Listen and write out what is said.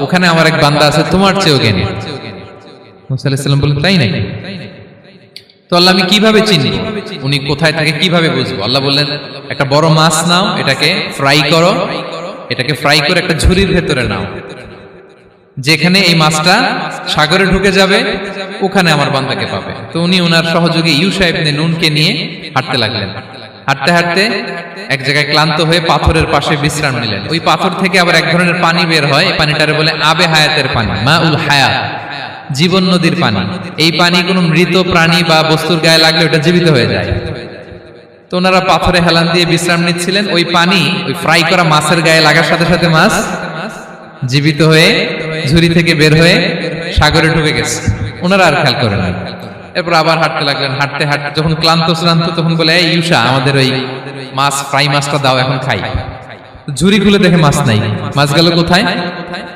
ওখানে আমার এক বান্দা আছে তোমার চেয়েও জ্ঞানী। মুসা আলাইহিস সালাম বললেন তাই নাকি? তো আল্লাহ আমি কিভাবে চিনি উনি কোথায় থাকে, কিভাবে বুঝবো? আল্লাহ বললেন একটা বড় মাছ নাও, এটাকে ফ্রাই করো, এটাকে ফ্রাই করে একটা ঝুড়ির ভেতরে নাও, যেখানে এই মাছটা সাগরে ঢুকে যাবে ওখানে আমার বান্দাকে পাবে। তো উনি ওনার সহযোগী ইউশা ইবনে নুনকে নিয়ে হাঁটতে লাগলেন। হাঁটতে হাঁটতে এক জায়গায় ক্লান্ত হয়ে পাথরের পাশে বিশ্রাম নিলেন। ওই পাথর থেকে আবার এক ধরনের পানি বের হয়, এই পানিটারে বলে আবে হায়াতের পানি, মাউল হায়াত, জীবন নদীর পানি। এই পানি কোনো মৃত প্রাণী বা বস্তুর গায়ে লাগলে ওটা জীবিত হয়ে যায়। তো ওনারা পাথরে হেলান দিয়ে বিশ্রাম নিচ্ছিলেন, ওই পানি ওই ফ্রাই করা মাছের গায়ে লাগার সাথে সাথে মাছ জীবিত হয়ে ঝুড়ি থেকে বের হয়ে সাগরে ঢুকে গেছে। ওনারা আর খেয়াল করেন না। এরপর আবার হাঁটতে লাগলেন। হাঁটতে হাঁটতে যখন ক্লান্ত শ্রান্ত তখন বলে এই ইউশা আমাদের ওই মাছ ফ্রাই মাছটা দাও, এখন খাই। ঝুড়ি খুলে দেখে মাছ নাই। মাছ গেল কোথায়?